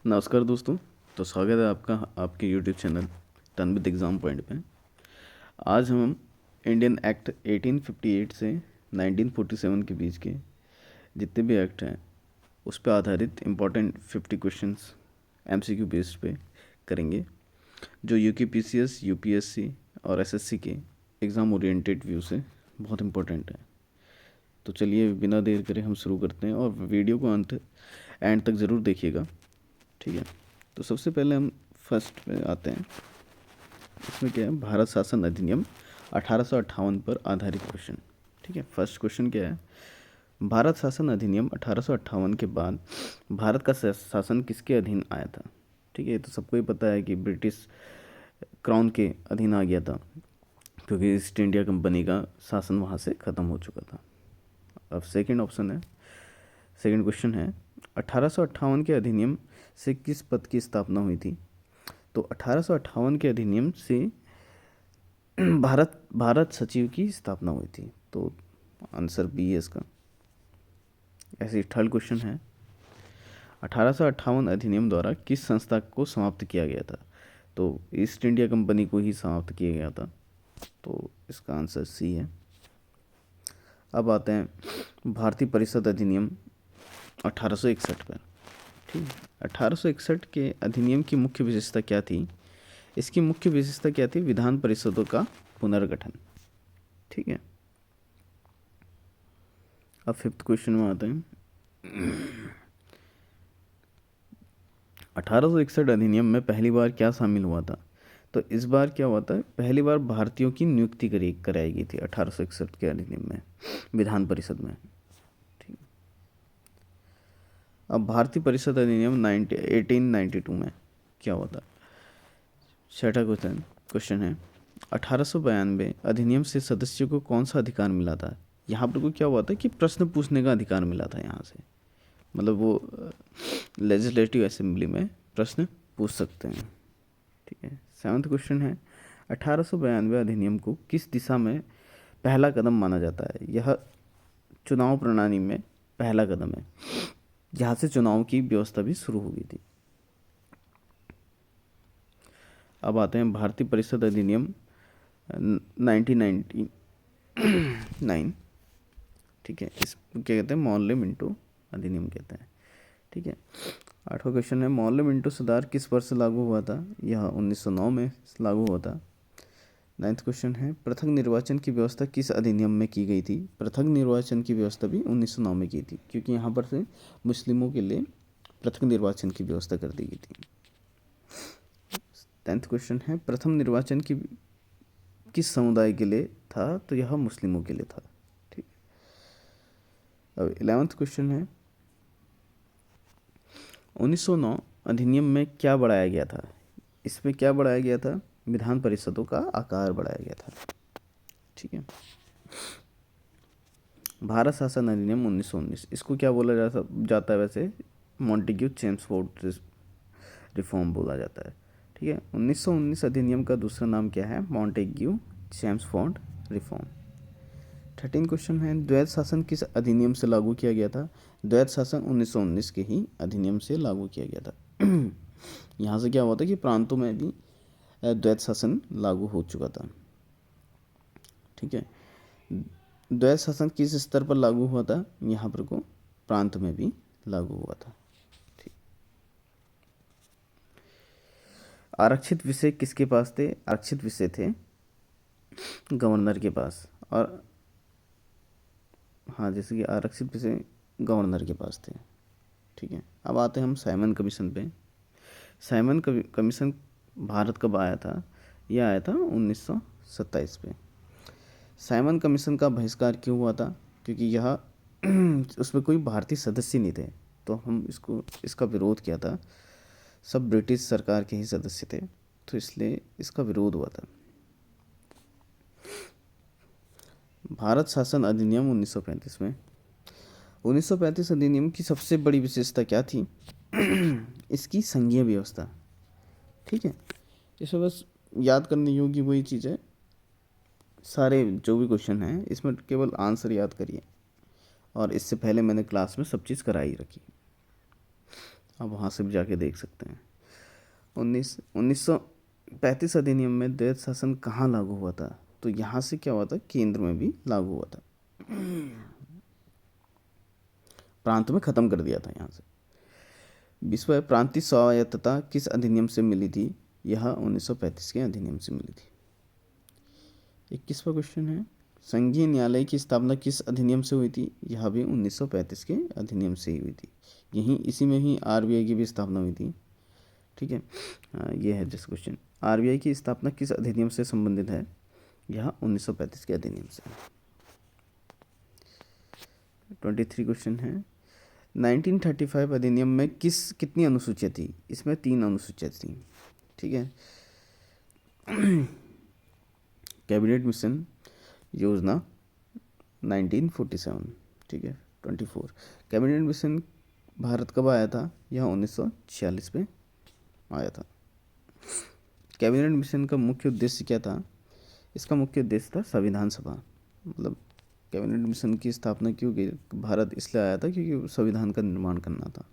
नमस्कार दोस्तों। तो स्वागत है आपका आपके YouTube channel turn with exam point पे। आज हम इंडियन एक्ट 1858 से 1947 के बीच के जितने भी एक्ट हैं उस पर आधारित इम्पोर्टेंट 50 क्वेश्चंस एमसीक्यू बेस्ड पे करेंगे, जो यूकेपीसीएस, यूपीएससी और एसएससी के एग्ज़ाम ओरिएंटेड व्यू से बहुत इम्पोर्टेंट है। तो चलिए बिना देर करे हम शुरू करते हैं और वीडियो को एंड तक ज़रूर देखिएगा, ठीक है। तो सबसे पहले हम फर्स्ट पे आते हैं। इसमें क्या है, भारत शासन अधिनियम 1858 पर आधारित क्वेश्चन, ठीक है। फर्स्ट क्वेश्चन क्या है, भारत शासन अधिनियम 1858 के बाद भारत का शासन किसके अधीन आया था? ठीक है, तो सबको ही पता है कि ब्रिटिश क्राउन के अधीन आ गया था, क्योंकि ईस्ट इंडिया कंपनी का शासन वहाँ से ख़त्म हो चुका था। अब सेकंड ऑप्शन है, सेकंड क्वेश्चन है, 1858 के अधिनियम से किस पद की स्थापना हुई थी? तो 1858 के अधिनियम से भारत सचिव की स्थापना हुई थी। तो आंसर बी है इसका। ऐसे थर्ड क्वेश्चन है, 1858 अधिनियम द्वारा किस संस्था को समाप्त किया गया था? तो ईस्ट इंडिया कंपनी को ही समाप्त किया गया था। तो इसका आंसर सी है। अब आते हैं भारतीय परिषद अधिनियम 1861 पर, ठीक है। 1861 के अधिनियम की मुख्य विशेषता क्या थी? इसकी मुख्य विशेषता क्या थी? विधान परिषदों का पुनर्गठन, ठीक है। अब फिफ्थ क्वेश्चन में आते हैं। 1861 अधिनियम में पहली बार क्या शामिल हुआ था? तो इस बार क्या हुआ था, पहली बार भारतीयों की नियुक्ति कराई गई थी 1861 के अधिनियम में विधान परिषद में, ठीक। अब भारतीय परिषद अधिनियम 1892 में क्या हुआ था? छठा क्वेश्चन है, 1892 अधिनियम से सदस्यों को कौन सा अधिकार मिला था? यहाँ पर को क्या हुआ था कि प्रश्न पूछने का अधिकार मिला था यहाँ से, मतलब वो लेजिस्लेटिव असेंबली में प्रश्न पूछ सकते हैं, ठीक है। सेवन्थ क्वेश्चन है, 1892 अधिनियम को किस दिशा में पहला कदम माना जाता है? यह चुनाव प्रणाली में पहला कदम है, जहाँ से चुनाव की व्यवस्था भी शुरू हो गई थी। अब आते हैं भारतीय परिषद अधिनियम 1999, ठीक है। इस क्या कहते हैं, मॉनले मिंटो अधिनियम कहते हैं, ठीक है। आठवां क्वेश्चन है, मॉनले मिंटो सुधार किस वर्ष लागू हुआ था? यह 1909 में लागू हुआ था। नाइन्थ क्वेश्चन है, पृथक निर्वाचन की व्यवस्था किस अधिनियम में की गई थी? पृथक निर्वाचन की व्यवस्था भी 1909 में की थी, क्योंकि यहाँ पर से मुस्लिमों के लिए पृथक निर्वाचन की व्यवस्था कर दी गई थी। 10th क्वेश्चन है, प्रथम निर्वाचन की किस समुदाय के लिए था? तो यह मुस्लिमों के लिए था, ठीक। अब 11th क्वेश्चन है, 1909 अधिनियम में क्या बढ़ाया गया था? इसमें क्या बढ़ाया गया था? विधान परिषदों का आकार बढ़ाया गया था, ठीक है। भारत शासन अधिनियम 1919, इसको क्या बोला जाता है वैसे? मॉन्टेग्यू चेम्सफोर्ड रिफॉर्म बोला जाता है, ठीक है। 1919 अधिनियम का दूसरा नाम क्या है? Montagu Chelmsford reform. 13 क्वेश्चन है, द्वैध शासन किस अधिनियम से लागू किया गया था? द्वैध शासन 1919 के ही अधिनियम से लागू किया गया था। यहाँ से क्या हुआ था कि प्रांतों में भी द्वैध शासन लागू हो चुका था, ठीक है। द्वैध शासन किस स्तर पर लागू हुआ था? यहाँ पर को प्रांत में भी लागू हुआ था, ठीक। आरक्षित विषय किसके पास थे? आरक्षित विषय थे गवर्नर के पास, और हाँ, जैसे कि आरक्षित विषय गवर्नर के पास थे, ठीक है। अब आते हैं हम साइमन कमीशन पे। साइमन कमीशन भारत कब आया था? यह आया था 1927 पे। साइमन कमीशन का बहिष्कार क्यों हुआ था? क्योंकि यह उसमें कोई भारतीय सदस्य नहीं थे, तो हम इसका विरोध किया था। सब ब्रिटिश सरकार के ही सदस्य थे, तो इसलिए इसका विरोध हुआ था। भारत शासन अधिनियम 1935 में 1935 अधिनियम की सबसे बड़ी विशेषता क्या थी? इसकी संघीय व्यवस्था, ठीक है। इसमें बस याद करने योग्य वही चीज़ है, सारे जो भी क्वेश्चन हैं इसमें केवल आंसर याद करिए, और इससे पहले मैंने क्लास में सब चीज़ कराई रखी। आप वहाँ से भी जाके देख सकते हैं। 1935 अधिनियम में द्वैध शासन कहाँ लागू हुआ था? तो यहाँ से क्या हुआ था, केंद्र में भी लागू हुआ था, प्रांत में ख़त्म कर दिया था यहाँ से। विश्व प्रांतीय स्वायत्तता किस अधिनियम से मिली थी? यह 1935 के अधिनियम से मिली थी। 21वां क्वेश्चन है, संघीय न्यायालय की स्थापना किस अधिनियम से हुई थी? यह भी 1935 के अधिनियम से ही हुई थी। यहीं इसी में ही आरबीआई की भी स्थापना हुई थी। ठीक है, ये है जिस क्वेश्चन, आरबीआई की स्थापना किस अधिनियम से संबंधित है? यह 1935 के अधिनियम से। 23 क्वेश्चन है, 1935 अधिनियम में कितनी अनुसूचियाँ थी? इसमें 3 अनुसूचियाँ थी। ठीक है, कैबिनेट मिशन योजना 1947। ठीक है, 24 कैबिनेट मिशन भारत कब आया था? यह 1946 में आया था। कैबिनेट मिशन का मुख्य उद्देश्य क्या था? इसका मुख्य उद्देश्य था संविधान सभा, मतलब कैबिनेट मिशन की स्थापना क्यों की? भारत इसलिए आया था क्योंकि संविधान का निर्माण करना था।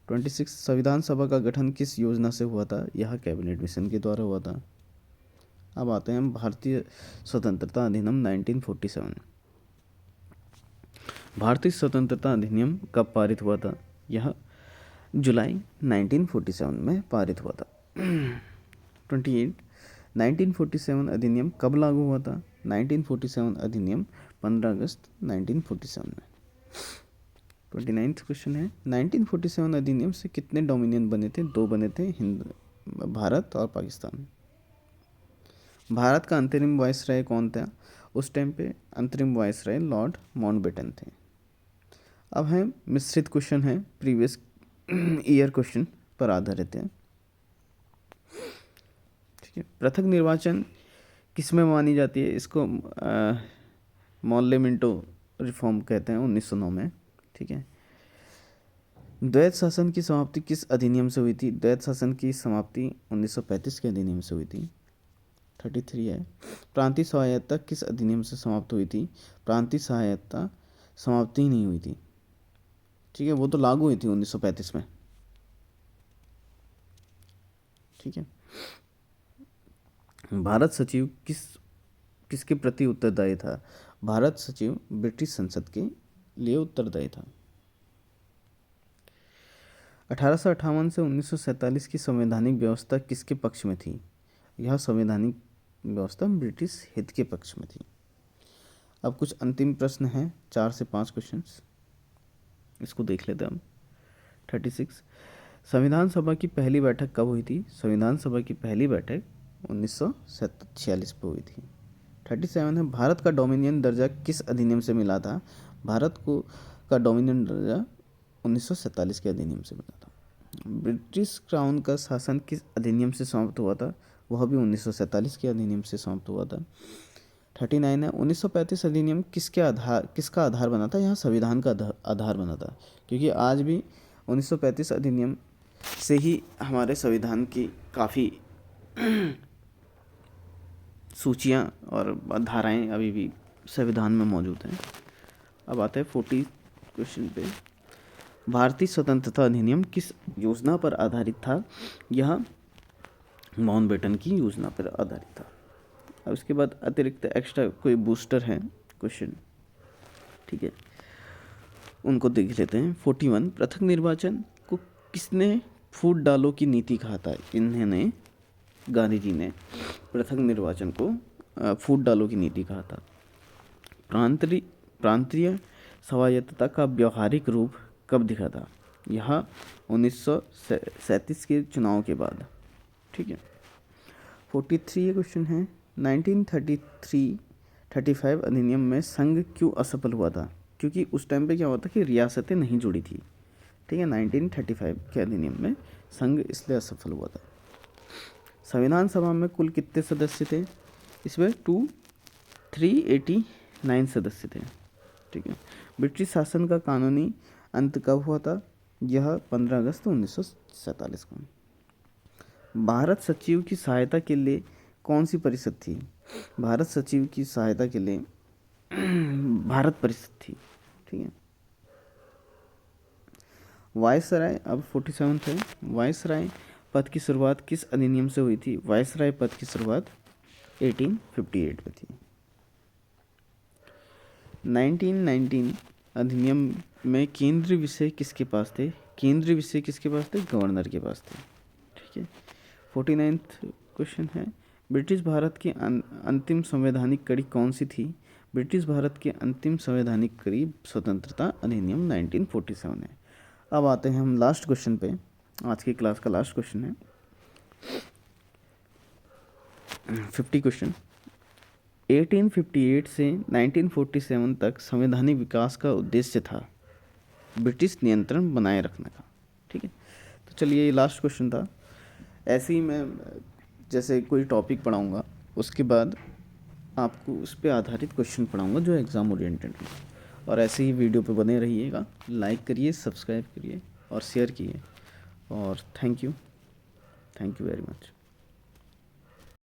26 संविधान सभा का गठन किस योजना से हुआ था? यह कैबिनेट मिशन के द्वारा हुआ था। अब आते हैं भारतीय स्वतंत्रता अधिनियम 1947। भारतीय स्वतंत्रता अधिनियम कब पारित हुआ था? यह जुलाई 1947 में पारित हुआ था। 28 1947 अधिनियम कब लागू हुआ था? 1947 अधिनियम 15 अगस्त 1947 में। 29 क्वेश्चन है, 1947 अधिनियम से कितने डोमिनियन बने थे? 2 बने थे, हिंद, भारत और पाकिस्तान। भारत का अंतरिम वायसराय कौन था? उस टाइम पे अंतरिम वायसराय लॉर्ड माउंटबेटन थे। अब है मिश्रित क्वेश्चन है, प्रीवियस ईयर क्वेश्चन पर आधारित है। ठीक है, पृथक निर्वाचन किसमें मानी जाती है? इसको मोर्ले मिंटो रिफॉर्म कहते हैं, 1909 में। ठीक है, द्वैध शासन की समाप्ति किस अधिनियम से हुई थी? द्वैध शासन की समाप्ति 1935 के अधिनियम से हुई थी। 33 है, प्रांतीय स्वायत्तता किस अधिनियम से समाप्त हुई थी? प्रांतीय स्वायत्तता समाप्ति ही नहीं हुई थी। ठीक है, वो तो लागू हुई थी 1935 में। ठीक है, भारत सचिव किसके प्रति उत्तरदायी था? भारत सचिव ब्रिटिश संसद के लिए उत्तरदायी था। 1858 से 1947 की संवैधानिक व्यवस्था किसके पक्ष में थी? यह संवैधानिक व्यवस्था ब्रिटिश हित के पक्ष में थी। अब कुछ अंतिम प्रश्न हैं, 4 से 5 क्वेश्चंस, इसको देख लेते हैं हम। 36 संविधान सभा की पहली बैठक कब हुई थी? संविधान सभा की पहली बैठक 1946 पर हुई थी। 37 है, भारत का डोमिनियन दर्जा किस अधिनियम से मिला था? भारत को का डोमिनियन दर्जा 1947 के अधिनियम से मिला था। ब्रिटिश क्राउन का शासन किस अधिनियम से समाप्त हुआ था? वह भी 1947 के अधिनियम से समाप्त हुआ था। 39 है, 1935 अधिनियम किसका आधार बना था? यहाँ संविधान का आधार बना था, क्योंकि आज भी 1935 अधिनियम से ही हमारे संविधान की काफ़ी सूचियाँ और धाराएं अभी भी संविधान में मौजूद हैं। अब आते हैं 40 क्वेश्चन पे। भारतीय स्वतंत्रता अधिनियम किस योजना पर आधारित था? यह माउंटबेटन की योजना पर आधारित था। अब इसके बाद अतिरिक्त एक्स्ट्रा कोई बूस्टर है क्वेश्चन, ठीक है, उनको देख लेते हैं। 41 पृथक निर्वाचन को किसने फूट डालो की नीति कहा था? इन्होंने, गांधी जी ने पृथक निर्वाचन को फूट डालो की नीति कहा था। प्रांतीय स्वायत्तता का व्यवहारिक रूप कब दिखा था? यह 1937 के चुनाव के बाद। ठीक है, 43 ये क्वेश्चन है, 1935 अधिनियम में संघ क्यों असफल हुआ था? क्योंकि उस टाइम पे क्या हुआ था कि रियासतें नहीं जुड़ी थी। ठीक है, 1935 के अधिनियम में संघ इसलिए असफल हुआ था। संविधान सभा में कुल कितने सदस्य थे? इसमें 389 सदस्य थे। ठीक है, ब्रिटिश शासन का कानूनी अंत कब हुआ था? यह 15 अगस्त 1947 को। भारत सचिव की सहायता के लिए कौन सी परिषद थी? भारत सचिव की सहायता के लिए भारत परिषद थी। ठीक है, वायसराय, अब 47 है, वायसराय पद की शुरुआत किस अधिनियम से हुई थी? वायसराय पद की शुरुआत 1858 में थी। 1919 अधिनियम में केंद्रीय विषय किसके पास थे? केंद्रीय विषय किसके पास थे? गवर्नर के पास थे। ठीक है। 49th क्वेश्चन है, ब्रिटिश भारत की अंतिम संवैधानिक कड़ी कौन सी थी? ब्रिटिश भारत की अंतिम संवैधानिक कड़ी स्वतंत्रता अधिनियम 1947 है। अब आते हैं हम लास्ट क्वेश्चन पे, आज की क्लास का लास्ट क्वेश्चन है 50 क्वेश्चन। 1858 से 1947 तक संवैधानिक विकास का उद्देश्य था ब्रिटिश नियंत्रण बनाए रखने का। ठीक है, तो चलिए ये लास्ट क्वेश्चन था। ऐसे ही मैं जैसे कोई टॉपिक पढ़ाऊँगा उसके बाद आपको उस पर आधारित क्वेश्चन पढ़ाऊँगा जो एग्ज़ाम ओरिएंटेड है। और ऐसे ही वीडियो पे बने रहिएगा, लाइक करिए, सब्सक्राइब करिए और शेयर कीजिए। और थैंक यू वेरी मच।